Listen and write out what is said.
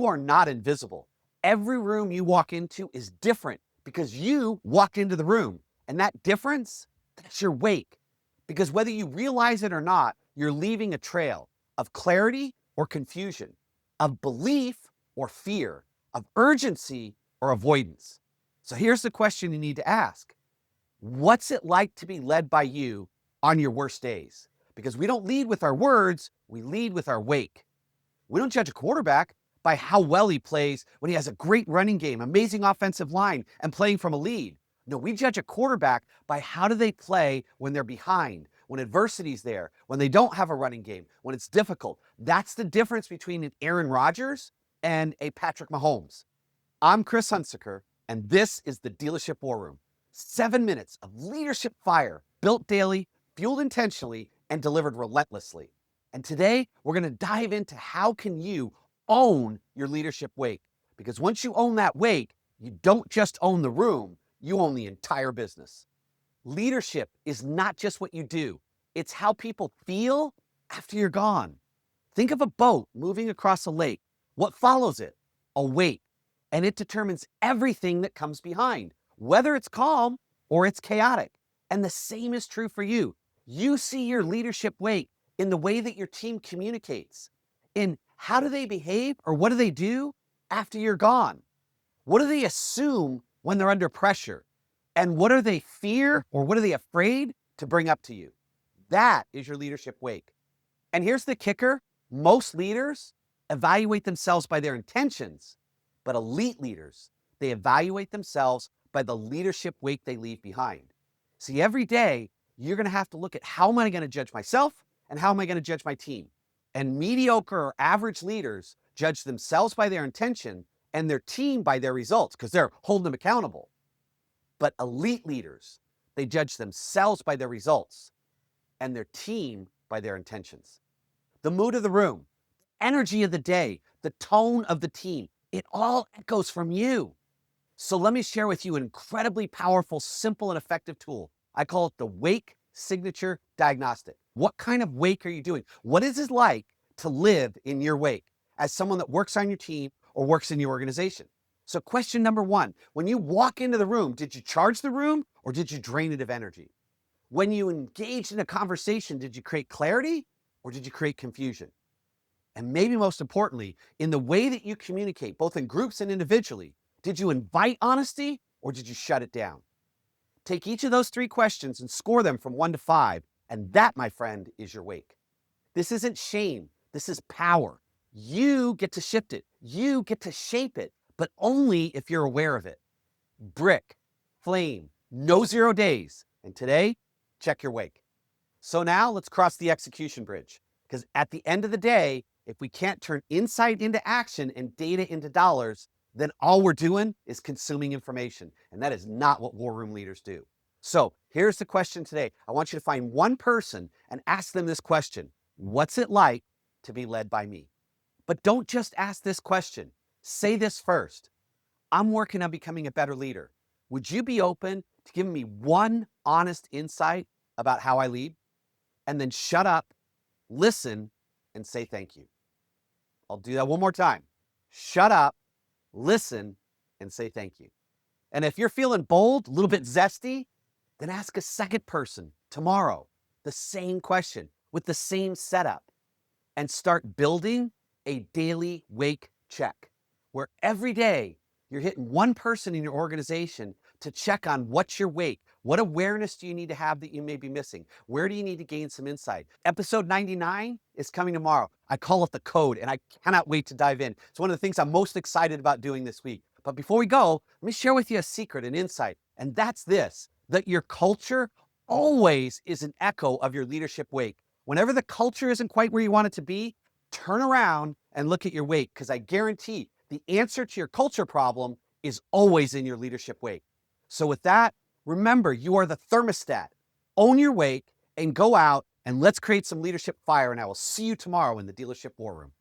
you are not invisible. Every room you walk into is different because you walked into the room. And that difference, that's your wake. Because whether you realize it or not, you're leaving a trail of clarity or confusion, of belief or fear, of urgency or avoidance. So here's the question you need to ask. What's it like to be led by you on your worst days? Because we don't lead with our words, we lead with our wake. We don't judge a quarterback by how well he plays when he has a great running game, amazing offensive line, and playing from a lead. No, we judge a quarterback by how do they play when they're behind, when adversity's there, when they don't have a running game, when it's difficult. That's the difference between an Aaron Rodgers and a Patrick Mahomes. I'm Chris Hunsicker, and this is the Dealership War Room. 7 minutes of leadership fire, built daily, fueled intentionally, and delivered relentlessly. And today, we're going to dive into how can you own your leadership wake. Because once you own that wake, you don't just own the room, you own the entire business. Leadership is not just what you do, it's how people feel after you're gone. Think of a boat moving across a lake. What follows it? A wake. And it determines everything that comes behind, whether it's calm or it's chaotic. And the same is true for you. You see your leadership wake in the way that your team communicates, in how do they behave or what do they do after you're gone? What do they assume when they're under pressure? And what are they fear or what are they afraid to bring up to you? That is your leadership wake. And here's the kicker. Most leaders evaluate themselves by their intentions, but elite leaders, they evaluate themselves by the leadership wake they leave behind. See, every day, you're going to have to look at how am I going to judge myself and how am I going to judge my team? And mediocre or average leaders judge themselves by their intention and their team by their results because they're holding them accountable. But elite leaders, they judge themselves by their results and their team by their intentions. The mood of the room, energy of the day, the tone of the team, it all echoes from you. So let me share with you an incredibly powerful, simple, and effective tool. I call it the Wake Signature Diagnostic. What kind of wake are you doing? What is it like to live in your wake as someone that works on your team or works in your organization? So question number one, when you walk into the room, did you charge the room or did you drain it of energy? When you engaged in a conversation, did you create clarity or did you create confusion? And maybe most importantly, in the way that you communicate, both in groups and individually, did you invite honesty or did you shut it down? Take each of those three questions and score them from 1 to 5. And that, my friend, is your wake. This isn't shame. This is power. You get to shift it. You get to shape it, but only if you're aware of it. Brick, flame, no 0 days. And today, check your wake. So now let's cross the execution bridge. Because at the end of the day, if we can't turn insight into action and data into dollars, then all we're doing is consuming information. And that is not what war room leaders do. So here's the question today. I want you to find one person and ask them this question. What's it like to be led by me? But don't just ask this question. Say this first. I'm working on becoming a better leader. Would you be open to giving me one honest insight about how I lead? And then shut up, listen, and say thank you. I'll do that one more time. Shut up, listen, and say thank you. And if you're feeling bold, a little bit zesty, then ask a second person tomorrow the same question with the same setup and start building a daily wake check where every day you're hitting one person in your organization to check on what's your wake. What awareness do you need to have that you may be missing? Where do you need to gain some insight? Episode 99 is coming tomorrow. I call it the code, and I cannot wait to dive in. It's one of the things I'm most excited about doing this week. But before we go, let me share with you a secret, an insight, and that's this, that your culture always is an echo of your leadership wake. Whenever the culture isn't quite where you want it to be, turn around and look at your wake, because I guarantee the answer to your culture problem is always in your leadership wake. So with that, remember, you are the thermostat. Own your wake and go out and let's create some leadership fire. And I will see you tomorrow in the Dealership War Room.